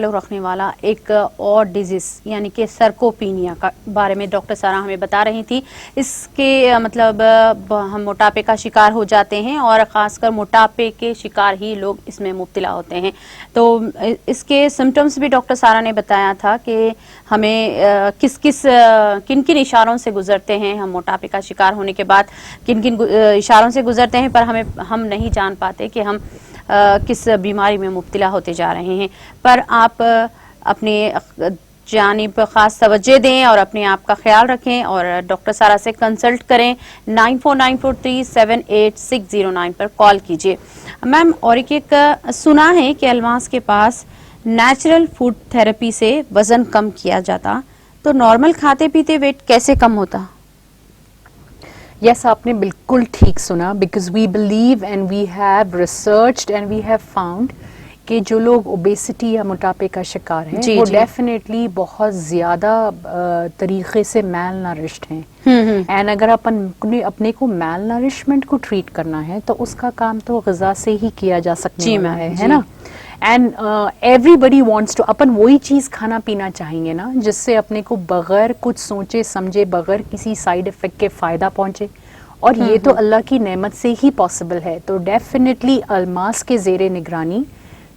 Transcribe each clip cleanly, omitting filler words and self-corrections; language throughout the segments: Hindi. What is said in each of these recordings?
ताल्लुक़ रखने वाला एक और डिजीज़ यानी कि सर्कोपीनिया का बारे में डॉक्टर सारा हमें बता रही थी। इसके मतलब हम मोटापे का शिकार हो जाते हैं और ख़ासकर मोटापे के शिकार ही लोग इसमें मुब्तला होते हैं। तो इसके सिम्टम्स भी डॉक्टर सारा ने बताया था कि हमें किन किन इशारों से गुजरते हैं, हम मोटापे का शिकार होने के बाद किन किन इशारों से गुजरते हैं, पर हम नहीं जान पाते कि हम किस बीमारी में मुब्तला होते जा रहे हैं। पर आप अपने जानिब खास तवज्जो दें और अपने आप का ख्याल रखें और डॉक्टर सारा से कंसल्ट करें। 9494378609 पर कॉल कीजिए। मैम, और एक सुना है कि अल्मास के पास नेचुरल फूड थेरेपी से वजन कम किया जाता, तो नॉर्मल खाते पीते वेट कैसे कम होता? यस, आपने बिल्कुल ठीक सुना, because we believe and we have researched and we have found कि जो लोग ओबेसिटी या मोटापे का शिकार हैं वो डेफिनेटली बहुत ज़्यादा तरीके से मैल नरिश्ड हैं। एंड अगर अपने को मैल नरिशमेंट को ट्रीट करना है तो उसका काम तो ग़िज़ा से ही किया जा सकता है ना। एंड एवरीबडी वांट्स टू, अपन वही चीज़ खाना पीना चाहेंगे ना जिससे अपने को बगैर कुछ सोचे समझे, बगैर किसी साइड इफ़ेक्ट के फ़ायदा पहुँचे, और ये तो अल्लाह की नेमत से ही पॉसिबल है। तो डेफिनेटली अल्मास के ज़ेरे निगरानी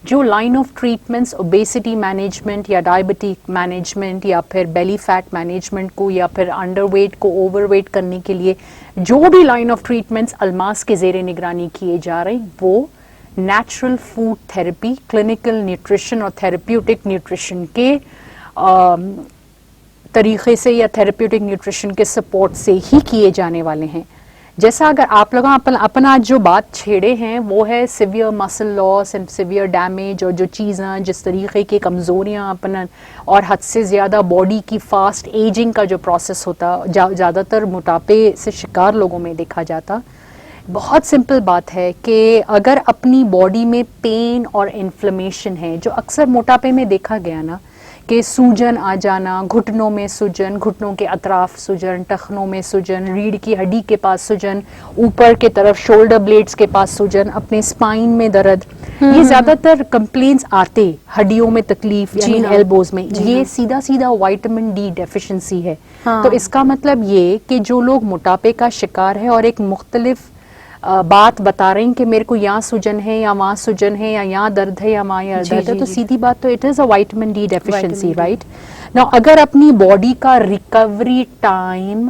जो line of treatments obesity management या डायबिटिक मैनेजमेंट या फिर बेली फैट मैनेजमेंट को या फिर अंडरवेट को ओवरवेट करने के लिए जो भी लाइन ऑफ ट्रीटमेंट्स अल्मास के ज़ेरे निगरानी किए जा रहे, वो natural food therapy, clinical nutrition और थेरेप्यूटिक न्यूट्रिशन के तरीक़े से या थेरेप्यूटिक न्यूट्रिशन के सपोर्ट से ही किए जाने वाले हैं। जैसा अगर आप लोग अपन आज जो बात छेड़े हैं वो है severe muscle loss and severe damage, और जो चीज़ें जिस तरीके की कमज़ोरियाँ अपन और हद से ज़्यादा बॉडी की फास्ट एजिंग का जो प्रोसेस होता ज़्यादातर मोटापे से शिकार लोगों में देखा जाता। बहुत सिंपल बात है कि अगर अपनी बॉडी में पेन और इन्फ्लेमेशन है, जो अक्सर मोटापे में देखा गया ना कि सूजन आ जाना, घुटनों में सूजन, घुटनों के अतराफ सूजन, टखनों में सूजन, रीढ़ की हड्डी के पास सूजन, ऊपर के तरफ शोल्डर ब्लेड्स के पास सूजन, अपने स्पाइन में दर्द, ये ज़्यादातर कंप्लेंट्स आते हड्डियों में तकलीफ यानी एल्बोज में, ये सीधा सीधा विटामिन डी डेफिशिएंसी है। तो इसका मतलब ये कि जो लोग मोटापे का शिकार है और एक मुख्तलिफ बात बता रहे हैं कि मेरे को यहाँ सूजन है या वहाँ सूजन है या यहाँ दर्द है या वहाँ दर्द है, तो सीधी बात तो it is a vitamin D deficiency, right. Now अगर अपनी बॉडी का रिकवरी टाइम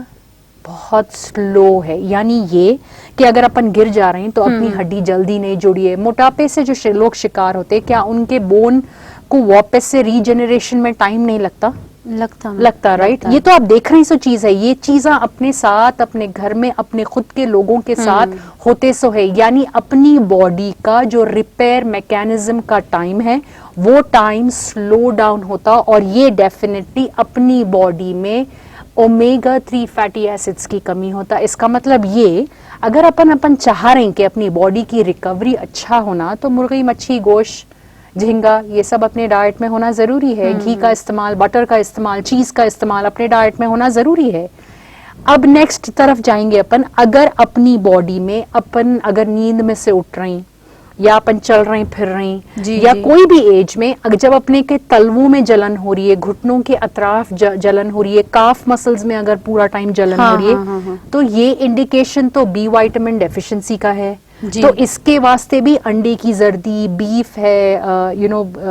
बहुत स्लो है, यानी ये कि अगर अपन गिर जा रहे हैं तो अपनी हड्डी जल्दी नहीं जुड़ी है। मोटापे से जो लोग शिकार होते हैं, क्या उनके बोन को वापस से रीजनरेशन में टाइम नहीं लगता राइट। ये तो आप देख रहे हैं, सो चीज है, ये चीज़ें अपने साथ, अपने घर में, अपने खुद के लोगों के साथ होते सो है। यानी अपनी बॉडी का जो रिपेयर मैकेनिज्म का टाइम है वो टाइम स्लो डाउन होता, और ये डेफिनेटली अपनी बॉडी में ओमेगा 3 फैटी एसिड्स की कमी होता। इसका मतलब ये अगर अपन चाह रहे हैं कि अपनी बॉडी की रिकवरी अच्छा होना, तो मुर्गी, मच्छी, गोश्त, झींगा, ये सब अपने डाइट में होना ज़रूरी है। घी का इस्तेमाल, बटर का इस्तेमाल, चीज़ का इस्तेमाल अपने डाइट में होना ज़रूरी है। अब नेक्स्ट तरफ जाएंगे अपन, अगर अपनी बॉडी में अपन अगर नींद में से उठ रही या अपन चल रहे फिर रही या कोई भी एज में, जब अपने के तलवों में जलन हो रही है, घुटनों के अतराफ जलन हो रही है, काफ मसल्स में अगर पूरा टाइम जलन हो रही है, तो ये इंडिकेशन तो बी विटामिन डेफिशिएंसी का है। तो इसके वास्ते भी अंडे की जर्दी, बीफ है,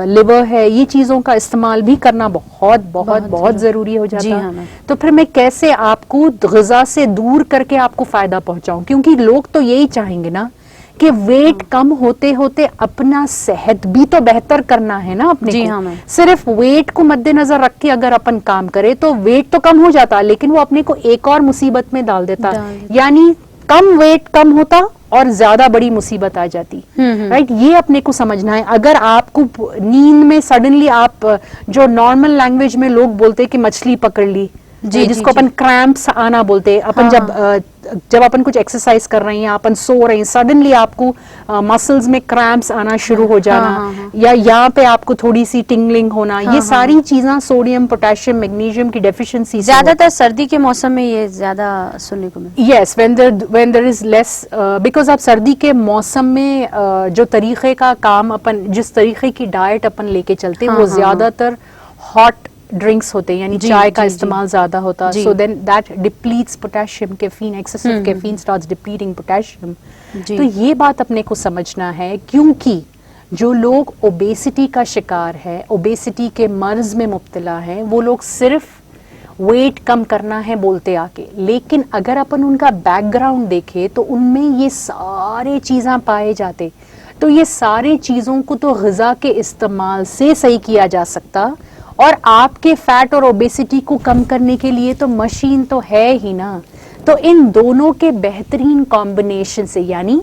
लिवर है, ये चीजों का इस्तेमाल भी करना बहुत बहुत बहुत जरूरी हो जाता है। तो फिर मैं कैसे आपको ग़िज़ा से दूर करके आपको फायदा पहुंचाऊं, क्योंकि लोग तो यही चाहेंगे ना कि वेट कम होते होते अपना सेहत भी तो बेहतर करना है ना अपने को। सिर्फ वेट को मद्देनजर रख के अगर अपन काम करे तो वेट तो कम हो जाता, लेकिन वो अपने को एक और मुसीबत में डाल देता, यानी कम वेट कम होता और ज्यादा बड़ी मुसीबत आ जाती, राइट। ये अपने को समझना है। अगर आपको नींद में सडनली आप, जो नॉर्मल लैंग्वेज में लोग बोलते हैं कि मछली पकड़ ली, जी, जिसको जी, अपन क्रैम्प्स आना बोलते हैं। अपन हाँ, जब अपन कुछ एक्सरसाइज कर रहे हैं या अपन सो रहे हैं, सडनली आपको मसल्स में क्रैम्प्स आना शुरू हो जाना, हाँ, हाँ, या यहाँ पे आपको थोड़ी सी टिंगलिंग होना, हाँ, ये हाँ, सारी चीजें सोडियम, पोटेशियम, मैग्नीशियम की डेफिशिएंसी से ज्यादातर सर्दी के मौसम में ये ज्यादा सुनने को मिलता yes, when there is less, because आप सर्दी के मौसम में जो तरीके का काम अपन, जिस तरीके की डाइट अपन लेके चलते हैं, हाँ, वो हाँ, ज्यादातर हॉट ड्रिंक्स होते हैं, यानी जी, चाय का जी, जी, इस्तेमाल ज्यादा होता है। जी, so then that depletes potassium, caffeine, excessive caffeine starts depleting potassium. जी, तो ये बात अपने को समझना है, क्योंकि जो लोग ओबेसिटी का शिकार है, ओबेसिटी के मर्ज में मुब्तला है, वो लोग सिर्फ वेट कम करना है बोलते आके, लेकिन अगर अपन उनका बैकग्राउंड देखें तो उनमें ये सारे चीज़ें पाए जाते। तो ये सारे चीज़ों को तो ग़िज़ा के इस्तेमाल से सही किया जा सकता, और आपके फैट और ओबेसिटी को कम करने के लिए तो मशीन तो है ही ना। तो इन दोनों के बेहतरीन कॉम्बिनेशन से, यानी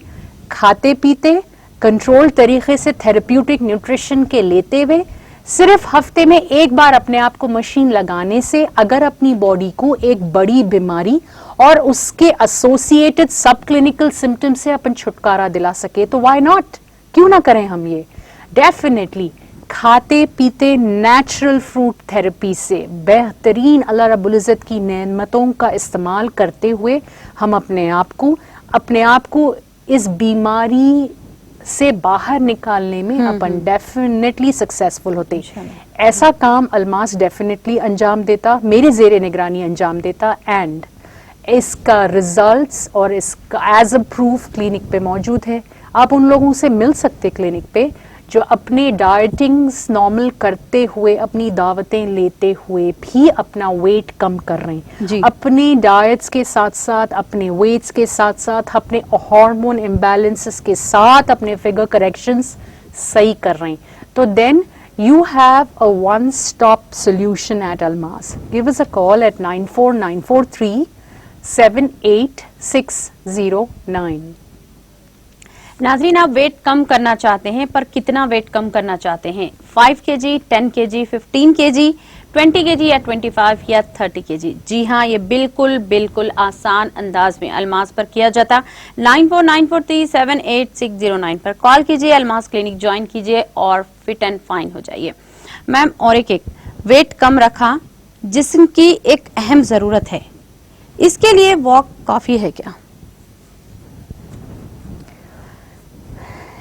खाते पीते कंट्रोल तरीके से थेरेप्यूटिक न्यूट्रिशन के लेते हुए, सिर्फ हफ्ते में एक बार अपने आप को मशीन लगाने से अगर अपनी बॉडी को एक बड़ी बीमारी और उसके एसोसिएटेड सब क्लिनिकल सिम्टम से अपन छुटकारा दिला सके, तो व्हाई नॉट, क्यों ना करें हम ये। डेफिनेटली खाते पीते नेचुरल फ्रूट थेरेपी से, बेहतरीन अल्लाह रब्बुल इज़्ज़त की नेमतों का इस्तेमाल करते हुए हम अपने आप को इस बीमारी से बाहर निकालने में अपन डेफिनेटली सक्सेसफुल होते। ऐसा काम अलमास डेफिनेटली अंजाम देता, मेरे ज़ेरे निगरानी अंजाम देता, एंड इसका रिजल्ट्स और इसका एज अ प्रूफ क्लिनिक पे मौजूद है। आप उन लोगों से मिल सकते क्लिनिक पे जो अपने डाइटिंग्स नॉर्मल करते हुए, अपनी दावतें लेते हुए भी अपना वेट कम कर रहे हैं, अपने डाइट्स के साथ साथ, अपने वेट्स के साथ साथ, अपने हार्मोन इम्बैलेंसेस के साथ अपने फिगर करेक्शंस सही कर रहे हैं। तो then you have a one-stop solution at Almas. Give us a call at 94943 78609। नाज़रीन, आप वेट कम करना चाहते हैं, पर कितना वेट कम करना चाहते हैं? 5 kg, 10 kg, 15 kg, 20 kg या 25 या 30 kg? जी हाँ, ये बिल्कुल आसान अंदाज में अलमास पर किया जाता। 9494378609 पर कॉल कीजिए, अलमास क्लिनिक ज्वाइन कीजिए और फिट एंड फाइन हो जाइए। मैम, और एक वेट कम रखा, जिस्म की एक अहम जरूरत है, इसके लिए वॉक काफी है क्या?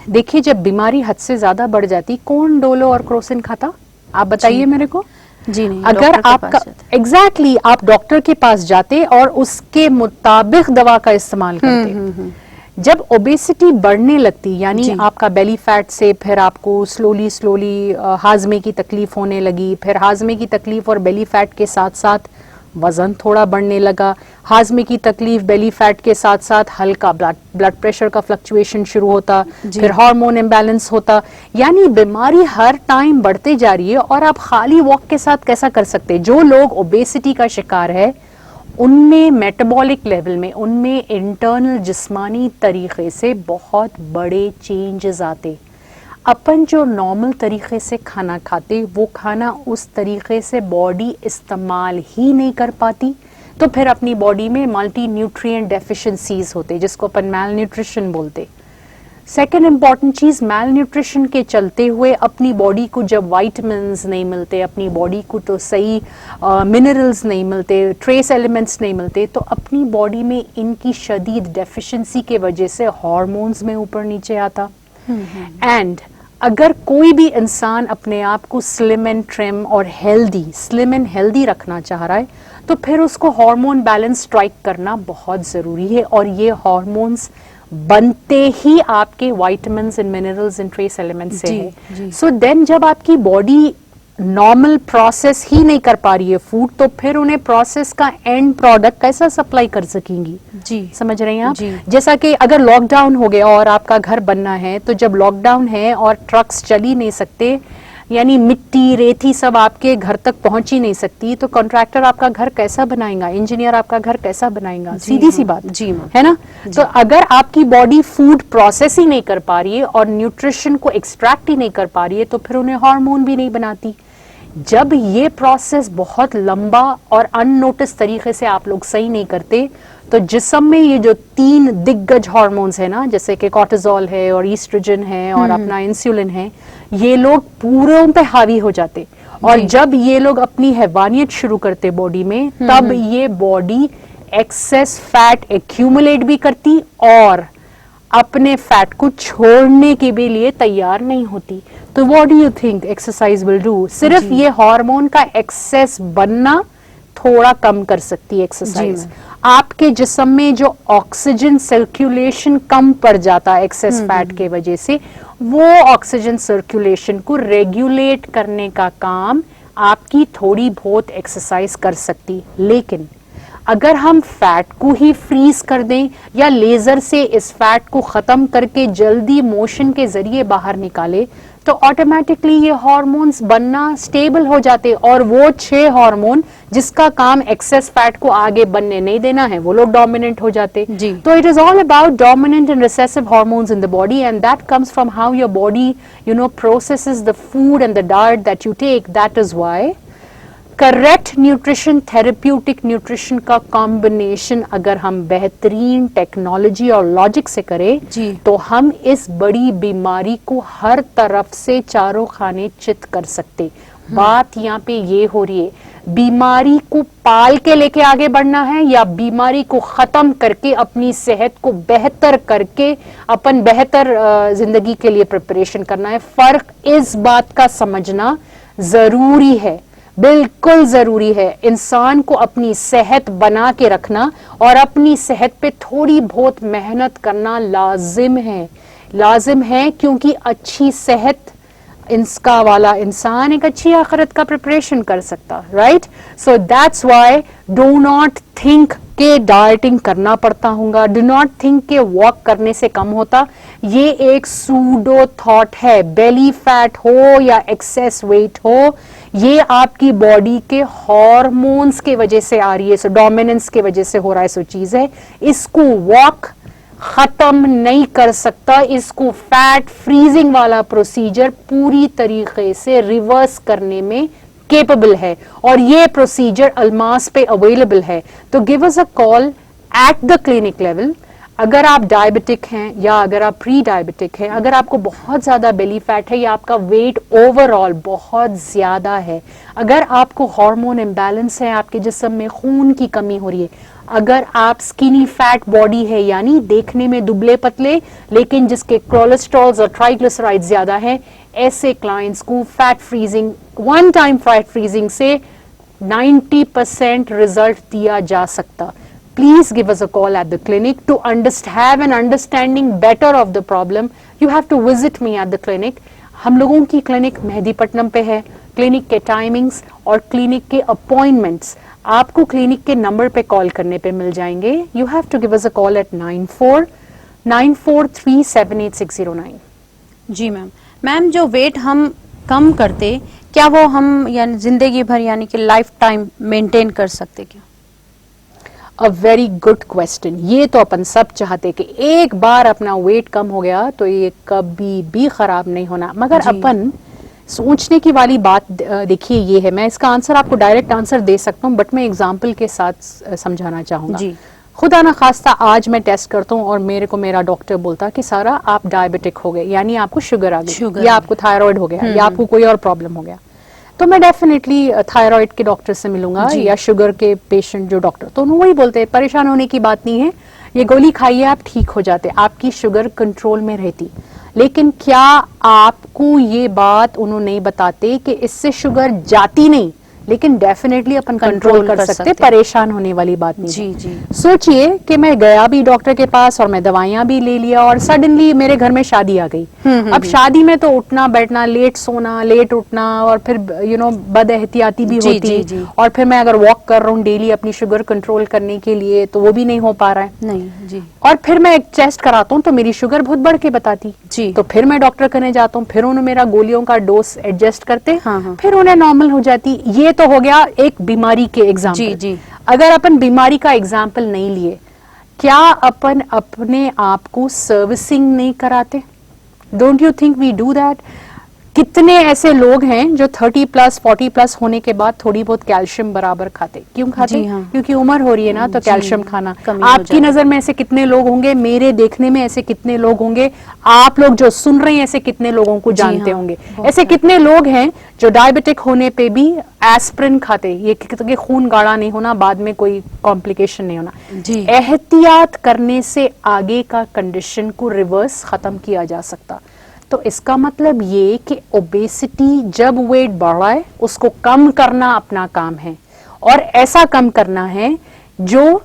देखिए, जब बीमारी हद से ज्यादा बढ़ जाती, कौन डोलो और क्रोसिन खाता? आप बताइए मेरे को। जी नहीं, अगर आपका एग्जैक्टली आप डॉक्टर के पास जाते और उसके मुताबिक दवा का इस्तेमाल करते। जब ओबेसिटी बढ़ने लगती, यानी आपका बेली फैट से फिर आपको स्लोली हाजमे की तकलीफ होने लगी, फिर हाजमे की तकलीफ और बेली फैट के साथ साथ वजन थोड़ा बढ़ने लगा, हाजमे की तकलीफ बेली फैट के साथ साथ हल्का ब्लड प्रेशर का फ्लक्चुएशन शुरू होता, फिर हार्मोन इम्बैलेंस होता, यानी बीमारी हर टाइम बढ़ते जा रही है। और आप खाली वॉक के साथ कैसा कर सकते? जो लोग ओबेसिटी का शिकार है, उनमें मेटाबॉलिक लेवल में, उनमें इंटरनल जिस्मानी तरीके से बहुत बड़े चेंजेस आते। अपन जो नॉर्मल तरीके से खाना खाते, वो खाना उस तरीके से बॉडी इस्तेमाल ही नहीं कर पाती, तो फिर अपनी बॉडी में मल्टी न्यूट्रिएंट डेफिशिएंसीज होते, जिसको अपन मैल न्यूट्रिशन बोलते। सेकेंड इंपॉर्टेंट चीज, मैल न्यूट्रिशन के चलते हुए अपनी बॉडी को जब वाइटमिन्स नहीं मिलते, अपनी बॉडी को तो सही मिनरल्स नहीं मिलते, ट्रेस एलिमेंट्स नहीं मिलते, तो अपनी बॉडी में इनकी शदीद डेफिशिएंसी के वजह से हार्मोन्स में ऊपर नीचे आता। एंड अगर कोई भी इंसान अपने आप को स्लिम एंड ट्रिम और स्लिम एंड हेल्दी रखना चाह रहा है, तो फिर उसको हार्मोन बैलेंस स्ट्राइक करना बहुत जरूरी है। और ये हार्मोन्स बनते ही आपके vitamins and minerals and trace elements से है। सो देन जब आपकी बॉडी नॉर्मल प्रोसेस ही नहीं कर पा रही है फूड, तो फिर उन्हें प्रोसेस का एंड प्रोडक्ट कैसा सप्लाई कर सकेंगी? जी, समझ रहे हैं आप? जैसा कि अगर लॉकडाउन हो गया और आपका घर बनना है, तो जब लॉकडाउन है और ट्रक्स चल ही नहीं सकते, यानी मिट्टी रेती सब आपके घर तक पहुंच ही नहीं सकती, तो कॉन्ट्रैक्टर आपका घर कैसा बनाएगा, इंजीनियर आपका घर कैसा बनाएगा? सीधी सी बात है ना। तो अगर आपकी बॉडी फूड प्रोसेस ही नहीं कर पा रही है और न्यूट्रिशन को एक्सट्रैक्ट ही नहीं कर पा रही है, तो फिर उन्हें हार्मोन भी नहीं बनाती। जब ये प्रोसेस बहुत लंबा और अननोटिस तरीके से आप लोग सही नहीं करते, तो जिस्म में ये जो 3 दिग्गज हार्मोन्स है ना, जैसे कि कॉर्टिसोल है और ईस्ट्रोजन है और अपना इंसुलिन है, ये लोग पूरे उन पे हावी हो जाते। और जब ये लोग अपनी हैवानियत शुरू करते बॉडी में, तब ये बॉडी एक्सेस फैट एक्यूमुलेट भी करती और अपने फैट को छोड़ने के भी लिए तैयार नहीं होती। तो what do you think exercise will do? सिर्फ ये हार्मोन का एक्सेस बनना थोड़ा कम कर सकती है एक्सरसाइज। आपके जिस्म में जो ऑक्सीजन सर्कुलेशन कम पड़ जाता है एक्सेस फैट के वजह से, वो ऑक्सीजन सर्कुलेशन को रेगुलेट करने का काम आपकी थोड़ी बहुत एक्सरसाइज कर सकती। लेकिन अगर हम फैट को ही फ्रीज कर दें या लेजर से इस फैट को खत्म करके जल्दी मोशन के जरिए बाहर निकाले, तो ऑटोमेटिकली ये हार्मोन्स बनना स्टेबल हो जाते और वो 6 हार्मोन जिसका काम एक्सेस फैट को आगे बनने नहीं देना है, वो लोग डोमिनेंट हो जाते। तो it is all about dominant and recessive hormones in the body, and that comes from how your body processes the food and the diet that you take. That is why correct nutrition, therapeutic nutrition का कॉम्बिनेशन अगर हम बेहतरीन टेक्नोलॉजी और लॉजिक से करें, तो हम इस बड़ी बीमारी को हर तरफ से चारों खाने चित कर सकते। बात यहाँ पे ये हो रही है, बीमारी को पाल के लेके आगे बढ़ना है या बीमारी को खत्म करके अपनी सेहत को बेहतर करके अपन बेहतर जिंदगी के लिए प्रिपरेशन करना है। फर्क इस बात का समझना जरूरी है, बिल्कुल जरूरी है। इंसान को अपनी सेहत बना के रखना और अपनी सेहत पे थोड़ी बहुत मेहनत करना लाजिम है, क्योंकि अच्छी सेहत इसका वाला इंसान एक अच्छी आखिरत का प्रिपरेशन कर सकता, right? So that's why do not think के डाइटिंग करना पड़ता होगा, डू नॉट थिंक के वॉक करने से कम होता। ये एक सूडो थॉट है। बेली फैट हो या एक्सेस वेट हो, ये आपकी बॉडी के हार्मोन्स के वजह से आ रही है, सो डोमिनेंस के वजह से हो रहा है, सो चीज है। इसको वॉक खत्म नहीं कर सकता, इसको फैट फ्रीजिंग वाला प्रोसीजर पूरी तरीके से रिवर्स करने में केपेबल है, और ये प्रोसीजर अल्मास पे अवेलेबल है। तो give us a call at the clinic level. अगर आप डायबिटिक हैं या अगर आप प्री डायबिटिक हैं, अगर आपको बहुत ज्यादा बेली फैट है या आपका वेट ओवरऑल बहुत ज्यादा है, अगर आपको हार्मोन इम्बैलेंस है, आपके जिस्म में खून की कमी हो रही है, अगर आप स्किनी फैट बॉडी है यानी देखने में दुबले पतले लेकिन जिसके कोलेस्ट्रॉल और ट्राइग्लिसराइड ज्यादा है, ऐसे क्लाइंट्स को fat freezing, one time fat freezing से 90% रिजल्ट दिया जा सकता। Please give us a call at the clinic to have an understanding better of the problem. You have to visit me at the clinic. हम लोगों की क्लिनिक मेहदीपट्टनम पे है। क्लिनिक के टाइमिंग्स और क्लिनिक के अपॉइंटमेंट्स आपको क्लिनिक के नंबर पे कॉल करने पे मिल जाएंगे। You have to give us a call at 9494378609। जी मैम, जो वेट हम कम करते, क्या वो हम यानी जिंदगी भर यानी कि लाइफ टाइम मेंटेन कर सकते क्या? A very good question. ये तो अपन सब चाहते कि एक बार अपना वेट कम हो गया तो ये कभी भी खराब नहीं होना, मगर अपन सोचने की वाली बात देखिए ये है। मैं इसका आंसर आपको डायरेक्ट आंसर दे सकता हूँ, बट मैं एग्जाम्पल के साथ समझाना चाहूंगा। खुदा ना खास्ता आज मैं टेस्ट करता हूँ और मेरे को मेरा डॉक्टर बोलता कि सारा आप डायबिटिक हो गए, यानी आपको शुगर आ गई या आपको थायराइड हो गया या आपको कोई और प्रॉब्लम हो गया, तो मैं डेफिनेटली थायराइड के डॉक्टर से मिलूंगा या शुगर के पेशेंट जो डॉक्टर, तो उन्होंने वही बोलते हैं परेशान होने की बात नहीं है, ये गोली खाइए आप ठीक हो जाते, आपकी शुगर कंट्रोल में रहती। लेकिन क्या आपको ये बात उन्होंने नहीं बताते कि इससे शुगर जाती नहीं, लेकिन डेफिनेटली अपन कंट्रोल कर सकते, परेशान होने वाली बात नहीं। जी। सोचिए कि मैं गया भी डॉक्टर के पास और मैं दवाइयां भी ले लिया और सडनली मेरे घर में शादी आ गई। अब शादी में तो उठना बैठना, लेट सोना, लेट उठना और फिर बद एहतियाती भी होती। और फिर मैं अगर वॉक कर रहा हूँ डेली अपनी शुगर कंट्रोल करने के लिए तो वो भी नहीं हो पा रहा है। नहीं जी। और फिर मैं एक टेस्ट कराता हूँ तो मेरी शुगर बहुत बढ़ के बताती जी, तो फिर मैं डॉक्टर करने जाता हूँ, फिर उन्होंने मेरा गोलियों का डोज एडजस्ट करते, फिर उन्हें नॉर्मल हो जाती। ये तो हो गया एक बीमारी के एग्जाम्पल। जी। अगर अपन बीमारी का एग्जाम्पल नहीं लिए, क्या अपन अपने आप को सर्विसिंग नहीं कराते? Don't you think we do that? कितने ऐसे लोग हैं जो 30+ 40+ होने के बाद थोड़ी बहुत कैल्शियम बराबर खाते? क्यों खाते? जी हाँ। क्योंकि उम्र हो रही है ना, तो कैल्शियम खाना। कमी हो आपकी जाती है। नजर में ऐसे कितने लोग होंगे, मेरे देखने में ऐसे कितने लोग होंगे, आप लोग जो सुन रहे हैं ऐसे कितने लोगों को जी जानते हाँ, होंगे? बहुत ऐसे सारे। कितने लोग हैं जो डायबिटिक होने पे भी एस्पिरिन खाते, ये कि खून गाढ़ा नहीं होना, बाद में कोई कॉम्प्लिकेशन नहीं होना। जी। एहतियात करने से आगे का कंडीशन को रिवर्स खत्म किया जा सकता। तो इसका मतलब ये कि ओबेसिटी जब वेट बढ़ रहा है उसको कम करना अपना काम है, और ऐसा कम करना है जो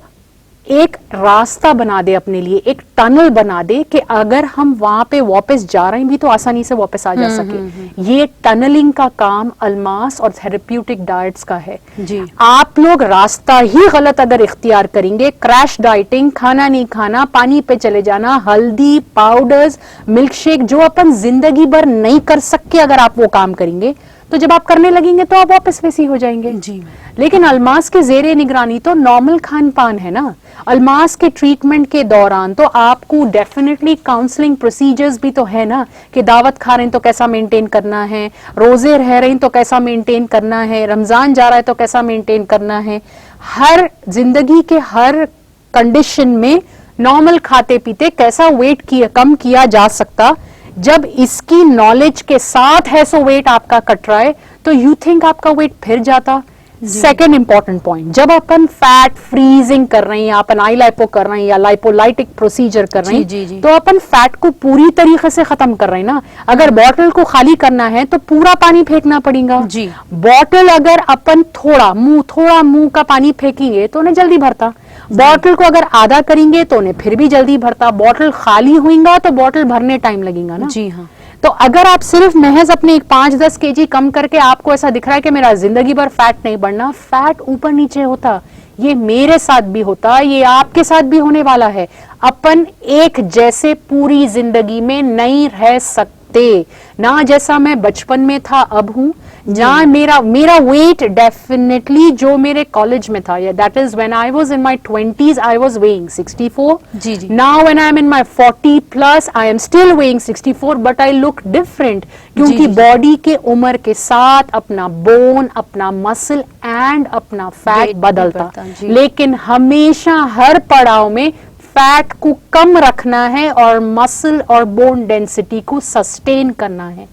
एक रास्ता बना दे अपने लिए, एक टनल बना दे कि अगर हम वहां पे वापस जा रहे हैं भी तो आसानी से वापस आ जा सके। ये टनलिंग का काम अल्मास और थेरेप्यूटिक डाइट्स का है। जी। आप लोग रास्ता ही गलत अगर इख्तियार करेंगे, क्रैश डाइटिंग, खाना नहीं खाना, पानी पे चले जाना, हल्दी पाउडर्स, मिल्क शेक, जो अपन जिंदगी भर नहीं कर सके, अगर आप वो काम करेंगे तो जब आप करने लगेंगे तो आप वापस वैसी हो जाएंगे। जी। लेकिन अल्मास के जेरे निगरानी तो नॉर्मल खान पान है ना। अल्मास के ट्रीटमेंट के दौरान तो आपको डेफिनेटली काउंसलिंग प्रोसीजर्स भी तो है ना, कि दावत खा रहे हैं तो कैसा मेंटेन करना है, रोजे रह रहे हैं तो कैसा मेंटेन करना है, रमजान जा रहा है तो कैसा मेंटेन करना है। हर जिंदगी के हर कंडीशन में नॉर्मल खाते पीते कैसा वेट कम किया जा सकता, जब इसकी नॉलेज के साथ है सो वेट आपका कट रहा है, तो यू थिंक आपका वेट फिर जाता। सेकेंड इंपॉर्टेंट पॉइंट, जब अपन फैट फ्रीजिंग कर रहे हैं, या अपन आई लाइपो कर रहे हैं या लाइपोलाइटिक प्रोसीजर कर रहे हैं, जी। तो अपन फैट को पूरी तरीके से खत्म कर रहे हैं ना। अगर बॉटल को खाली करना है तो पूरा पानी फेंकना पड़ेगा। जी। बॉटल अगर अपन थोड़ा मुंह का पानी फेंकेंगे तो उन्हें जल्दी भरता, बॉटल को अगर आधा करेंगे तो उन्हें फिर भी जल्दी भरता, बॉटल खाली हुईगा तो बॉटल भरने टाइम लगेगा ना। जी हाँ। तो अगर आप सिर्फ महज अपने 5-10 kg कम करके आपको ऐसा दिख रहा है कि मेरा जिंदगी भर फैट नहीं बढ़ना, फैट ऊपर नीचे होता, ये मेरे साथ भी होता, ये आपके साथ भी होने वाला है। अपन एक जैसे पूरी जिंदगी में नहीं रह सकते ना। जैसा मैं बचपन में था अब हूं ना, मेरा वेट डेफिनेटली जो मेरे कॉलेज में था, that is when I was in my 20s I was weighing 64। जी जी। Now when I am in my 40+ I am still weighing 64, but I look different, क्योंकि जी। बॉडी के उम्र के साथ अपना बोन, अपना मसल एंड अपना फैट वेट भी बदलता, बढ़ता, जी। लेकिन हमेशा हर पड़ाव में फैट को कम रखना है और मसल और बोन डेंसिटी को सस्टेन करना है।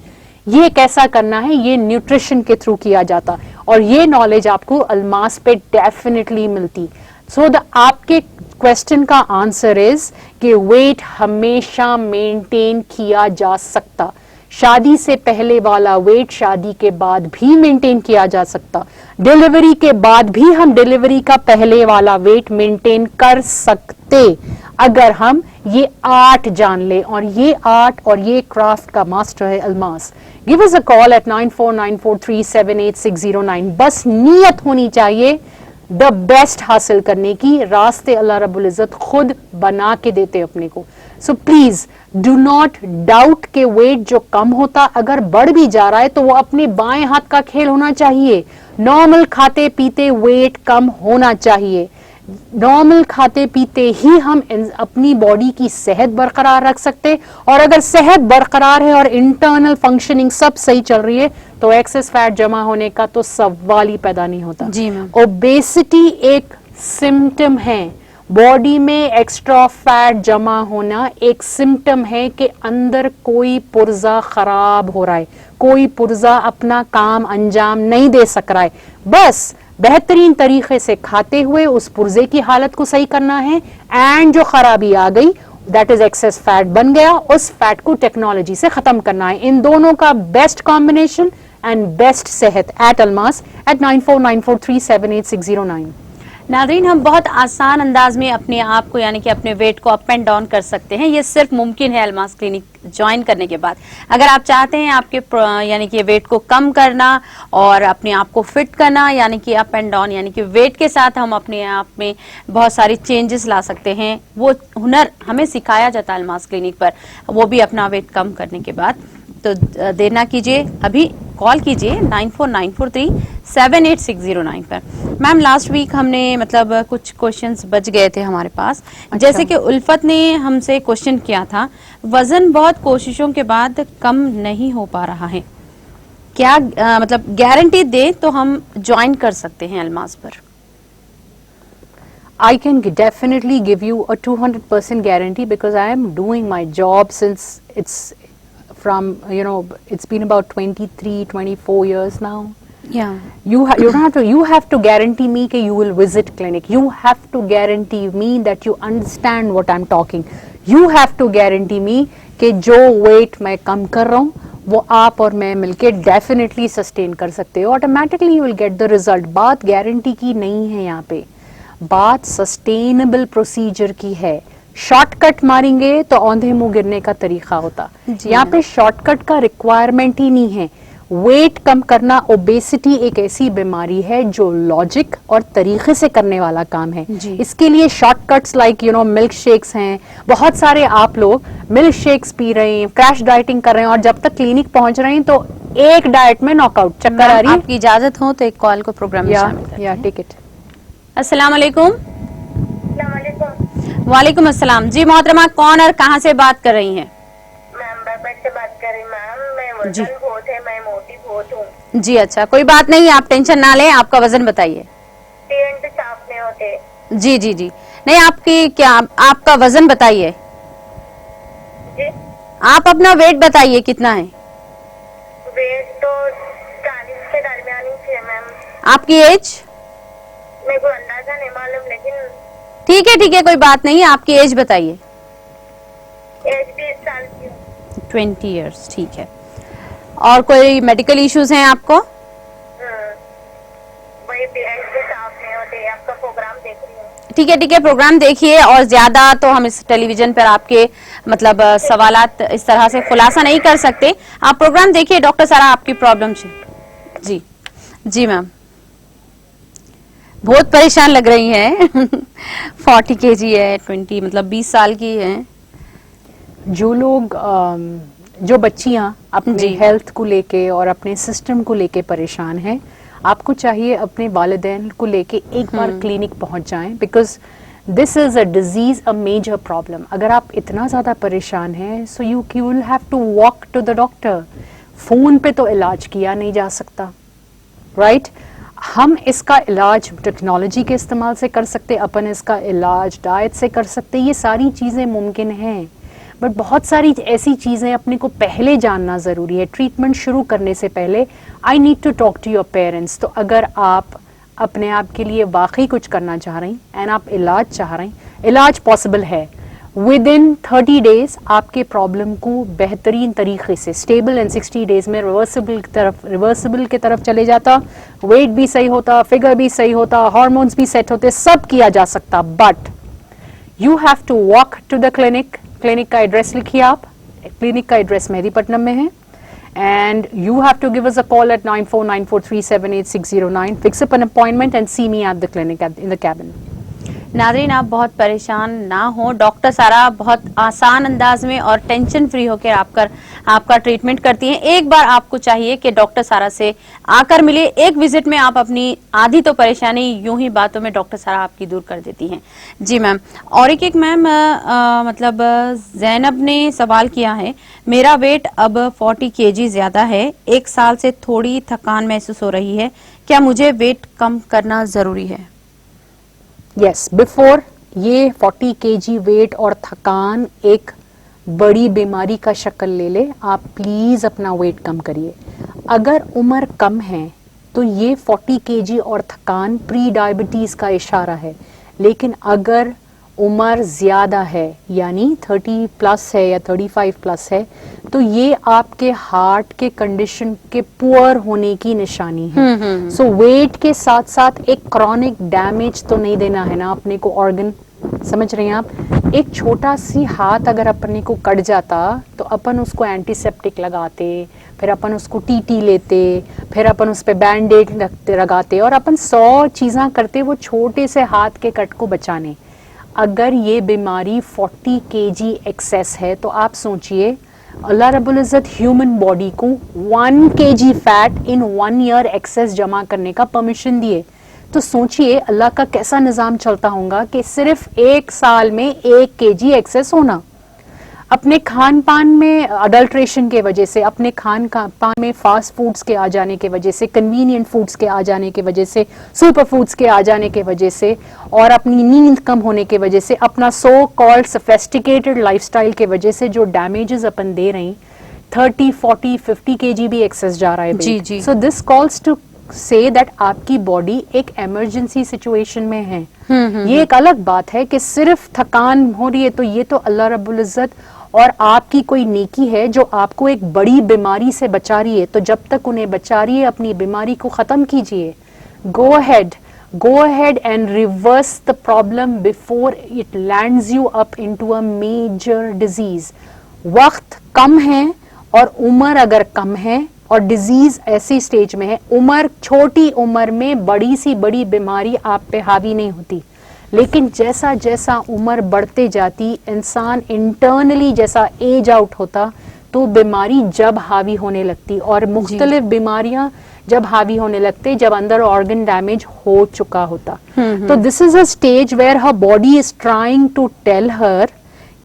ये कैसा करना है, ये न्यूट्रिशन के थ्रू किया जाता, और ये नॉलेज आपको अल्मास पे डेफिनेटली मिलती। सो आपके क्वेश्चन का आंसर इज कि वेट हमेशा मेंटेन किया जा सकता। शादी से पहले वाला वेट शादी के बाद भी मेंटेन किया जा सकता, डिलीवरी के बाद भी हम डिलीवरी का पहले वाला वेट मेंटेन कर सकते, अगर हम ये आर्ट जान ले। और ये आर्ट और ये क्राफ्ट का मास्टर है Almas. Give us a call at 9494378609। बस नीयत होनी चाहिए द बेस्ट हासिल करने की, रास्ते अल्लाह रब्बुल इज्जत खुद बना के देते अपने को। So please do not doubt के वेट जो कम होता अगर बढ़ भी जा रहा है तो वो अपने बाएं हाथ का खेल होना चाहिए। नॉर्मल खाते पीते वेट कम होना चाहिए। नॉर्मल खाते पीते ही हम अपनी बॉडी की सेहत बरकरार रख सकते, और अगर सेहत बरकरार है और इंटरनल फंक्शनिंग सब सही चल रही है तो एक्सेस फैट जमा होने का तो सवाल ही पैदा नहीं होता। जी मैम। ओबेसिटी एक सिम्टम है, बॉडी में एक्स्ट्रा फैट जमा होना एक सिम्टम है कि अंदर कोई पुर्जा खराब हो रहा है, कोई पुर्जा अपना काम अंजाम नहीं दे सक रहा है। बस बेहतरीन तरीके से खाते हुए उस पुर्जे की हालत को सही करना है, एंड जो खराबी आ गई दैट इज एक्सेस फैट बन गया, उस फैट को टेक्नोलॉजी से खत्म करना है। इन दोनों का बेस्ट कॉम्बिनेशन एंड बेस्ट सेहत एट अल्मास एट 9494378609। नाज़रीन, हम बहुत आसान अंदाज में अपने आप को यानी कि अपने वेट को अप एंड डाउन कर सकते हैं। ये सिर्फ मुमकिन है अल्मास क्लिनिक ज्वाइन करने के बाद। अगर आप चाहते हैं आपके यानी कि वेट को कम करना और अपने आप को फिट करना, यानी कि अप एंड डाउन, यानी कि वेट के साथ हम अपने आप में बहुत सारी चेंजेस ला सकते हैं, वो हुनर हमें सिखाया जाता है अल्मास क्लिनिक पर, वो भी अपना वेट कम करने के बाद। तो देर ना कीजिए, अभी कॉल कीजिए 9494378609 पर। मैम, लास्ट वीक हमने मतलब कुछ क्वेश्चंस बच गए थे हमारे पास। अच्छा। जैसे कि उल्फत ने हमसे क्वेश्चन किया था, वजन बहुत कोशिशों के बाद कम नहीं हो पा रहा है, क्या मतलब गारंटी दे तो हम ज्वाइन कर सकते हैं अल्मास पर? I can definitely give you a 200% guarantee because I am doing my job since it's from, it's been about 23, 24 years now. Yeah. You have to guarantee me that you will visit clinic. You have to guarantee me that you understand what I'm talking. You have to guarantee me कि जो weight मैं कम कर रहा हूँ वो आप और मैं मिलके definitely sustain कर सकते हो. Automatically you will get the result. बात guarantee की नहीं है यहाँ पे, बात सस्टेनेबल प्रोसीजर की है. शॉर्टकट मारेंगे तो औंधे मुंह गिरने का तरीका होता. यहाँ पे शॉर्टकट का रिक्वायरमेंट ही नहीं है. वेट कम करना, ओबेसिटी एक ऐसी बीमारी है जो लॉजिक और तरीके से करने वाला काम है. इसके लिए शॉर्टकट्स लाइक मिल्क शेक्स हैं. बहुत सारे आप लोग मिल्क शेक्स पी रहे हैं, क्रैश डाइटिंग कर रहे हैं और जब तक क्लिनिक पहुंच रहे हैं तो एक डाइट में नॉकआउट, चक्कर आ रही है. आपकी इजाजत हो तो एक कॉल को प्रोग्राम में शामिल करते हैं. टिकट. अस्सलाम वालेकुम. वालेकुम अस्सलाम. जी मोहतरमा, कौन और कहाँ से बात कर रही हैं? मैम बरबट से बात कर रही. मैम मैं वजन बहुत है, मैं मोटी बहुत हूँ. जी अच्छा, कोई बात नहीं, आप टेंशन ना लें. आपका वजन बताइए. पेट साफ नहीं होते. जी जी जी, नहीं आपकी क्या, आपका वजन बताइए. जी आप अपना वेट बताइए कितना है? वेट तो 40 के दरमियान ही है मैम. आपकी एज? मेरे को अंदाजा नहीं मालूम, लेकिन ठीक है कोई बात नहीं, आपकी एज बताइए. एज 20 साल की हूँ. 20 इयर्स, ठीक है. और कोई मेडिकल इश्यूज हैं आपको? वही पेट भी साफ नहीं होते. आपका प्रोग्राम देख रही हूँ. ठीक है, प्रोग्राम देखिए. और ज्यादा तो हम इस टेलीविजन पर आपके मतलब सवालात इस तरह से खुलासा नहीं कर सकते. आप प्रोग्राम देखिए. डॉक्टर सारा आपकी प्रॉब्लम जी जी मैम, बहुत परेशान लग रही हैं. 40 kg है, 20 मतलब 20 साल की है. जो बच्चियां अपने हेल्थ को लेके और अपने सिस्टम को लेके परेशान हैं, आपको चाहिए अपने वालिदैन को लेके एक बार क्लिनिक पहुंच जाएं, because this is a disease, a major problem. अगर आप इतना ज्यादा परेशान हैं so you will have to walk to the doctor. Phone पे तो इलाज किया नहीं जा सकता, राइट? हम इसका इलाज टेक्नोलॉजी के इस्तेमाल से कर सकते, अपन इसका इलाज डाइट से कर सकते, ये सारी चीज़ें मुमकिन हैं. बट बहुत सारी ऐसी चीज़ें अपने को पहले जानना ज़रूरी है. ट्रीटमेंट शुरू करने से पहले I need to talk to your parents. तो अगर आप अपने आप के लिए वाकई कुछ करना चाह रही हैं एंड आप इलाज चाह रही हैं, इलाज पॉसिबल है. विद इन 30 डेज आपके प्रॉब्लम को बेहतरीन तरीके से स्टेबल एंड 60 डेज में रिवर्सिबल की तरफ चले जाता. वेट भी सही होता, फिगर भी सही होता, हार्मोन्स भी सेट होते, सब किया जा सकता. But you have to walk to the clinic. Clinic का एड्रेस लिखिए आप. क्लिनिक का एड्रेस मेहदीपट्टनम में है. and you have to give us a call at 9494378609. Fix up an appointment and see me at the clinic in the cabin. नाज़रीन, आप बहुत परेशान ना हो. डॉक्टर सारा बहुत आसान अंदाज में और टेंशन फ्री होकर आपका ट्रीटमेंट करती हैं. एक बार आपको चाहिए कि डॉक्टर सारा से आकर मिले. एक विजिट में आप अपनी आधी तो परेशानी यूं ही बातों में डॉक्टर सारा आपकी दूर कर देती हैं. जी मैम. और एक मैम मतलब जैनब ने सवाल किया है, मेरा वेट अब 40 kg ज्यादा है, 1 साल से थोड़ी थकान महसूस हो रही है, क्या मुझे वेट कम करना जरूरी है? यस, बिफोर ये 40 kg वेट और थकान एक बड़ी बीमारी का शक्ल ले ले, आप प्लीज अपना वेट कम करिए. अगर उम्र कम है तो ये 40 kg और थकान प्री डायबिटीज का इशारा है. लेकिन अगर उम्र ज्यादा है यानी 30 प्लस है या 35 प्लस है तो ये आपके हार्ट के कंडीशन के पुअर होने की निशानी है. सो वेट के साथ साथ एक क्रॉनिक डैमेज तो नहीं देना है ना अपने को ऑर्गन. समझ रहे हैं आप? एक छोटा सी हाथ अगर अपने को कट जाता तो अपन उसको एंटीसेप्टिक लगाते, फिर अपन उसको टीटी लेते, फिर अपन उस पर बैंडेड लगाते और अपन 100 चीज़ें करते वो छोटे से हाथ के कट को बचाने. अगर ये बीमारी 40 kg एक्सेस है तो आप सोचिए, अल्लाह रब्बुल इज़्ज़त ह्यूमन बॉडी को 1 kg fat in 1 year excess जमा करने का परमिशन दिए. तो सोचिए अल्लाह का कैसा निज़ाम चलता होगा कि सिर्फ 1 साल में 1 kg एक्सेस होना. अपने खान पान में अडल्ट्रेशन के वजह से, अपने खान पान में फास्ट फूड्स के आ जाने के वजह से, कन्वीनियंट फूड्स के आ जाने के वजह से, सुपर फूड्स के आ जाने के वजह से, और अपनी नींद कम होने के वजह से, अपना सो कॉल्ड सोफिस्टिकेटेड लाइफस्टाइल के वजह से जो डैमेजेस अपन दे रहे हैं, 30, 40, 50 kg भी एक्सेस जा रहा है जी, जी। So this calls to say that आपकी बॉडी एक इमरजेंसी सिचुएशन में है। ये एक अलग बात है कि सिर्फ थकान हो रही है तो ये तो अल्लाह रब्बुल इज्जत और आपकी कोई नेकी है जो आपको एक बड़ी बीमारी से बचा रही है, तो जब तक उन्हें बचा रही है अपनी बीमारी को खत्म कीजिए। Go ahead and reverse the problem before it lands you up into a major disease. वक्त कम है और उम्र अगर कम है और डिजीज ऐसी स्टेज में है, उम्र छोटी उम्र में बड़ी सी बड़ी बीमारी आप पे हावी नहीं होती, लेकिन जैसा जैसा उम्र बढ़ते जाती, इंसान इंटरनली जैसा एज आउट होता, तो बीमारी जब हावी होने लगती, और मुख्तलिफ बीमारियां जब हावी होने लगते जब अंदर ऑर्गन डैमेज हो चुका होता। तो this is a stage where her body is trying to tell her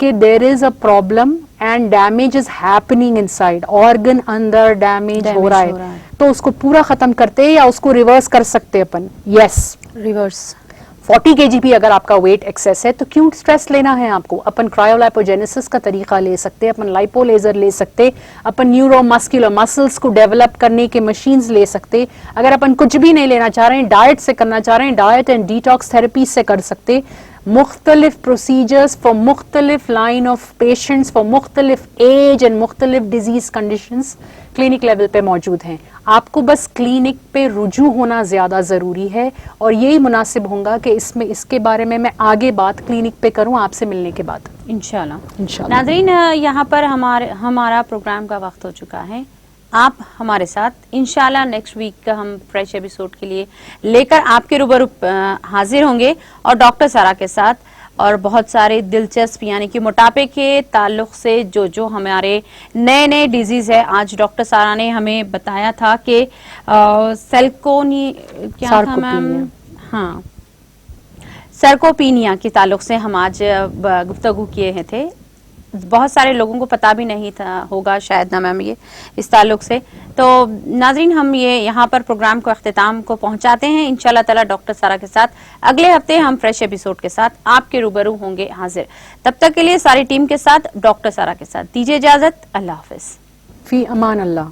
कि there is a problem and damage is happening inside, organ अंदर डैमेज हो रहा है, तो उसको पूरा खत्म करते हैं या उसको रिवर्स कर सकते हैं अपन। यस, रिवर्स 40 kg भी अगर आपका वेट एक्सेस है तो क्यों स्ट्रेस लेना है आपको? अपन क्रायोलाइपोजेनेसिस का तरीका ले सकते, अपन लाइपो लेजर ले सकते, अपन न्यूरोमस्कुलर मसल्स को डेवलप करने के मशीन्स ले सकते। अगर अपन कुछ भी नहीं लेना चाह रहे हैं, डाइट से करना चाह रहे हैं, डाइट एंड डिटॉक्स थेरेपी से कर सकते। मुख्तलिफ प्रोसीजर्स फॉर मुख्तलिफ लाइन ऑफ पेशेंट्स फॉर मुख्तलिफ एज एंड मुख्तलिफ डिजीज कंडीशंस क्लिनिक लेवल पे मौजूद हैं। आपको बस क्लिनिक पे रुजू होना ज्यादा जरूरी है, और यही मुनासिब होगा कि इसके बारे में मैं आगे बात क्लिनिक पे करूं आपसे मिलने के बाद इंशाल्लाह। नाज़रीन, यहाँ पर हमारा प्रोग्राम का वक्त हो चुका है। आप हमारे साथ इंशाल्लाह नेक्स्ट वीक का हम फ्रेश एपिसोड के लिए लेकर आपके रूबरू हाजिर होंगे, और डॉक्टर सारा के साथ, और बहुत सारे दिलचस्प यानी कि मोटापे के ताल्लुक से जो हमारे नए डिजीज है। आज डॉक्टर सारा ने हमें बताया था कि क्या था मैम? हाँ, सर्कोपीनिया के ताल्लुक से हम आज गुफ्तगू किए थे। बहुत सारे लोगों को पता भी नहीं था होगा शायद ना मैम ये इस ताल्लुक से। तो नाज़रीन, हम ये यहाँ पर प्रोग्राम को अख्तिताम को पहुंचाते हैं। इंशाल्लाह ताला डॉक्टर सारा के साथ अगले हफ्ते हम फ्रेश एपिसोड के साथ आपके रूबरू होंगे हाजिर। तब तक के लिए सारी टीम के साथ, डॉक्टर सारा के साथ दीजिए इजाजत। अल्लाह हाफिज। फी अमान अल्लाह।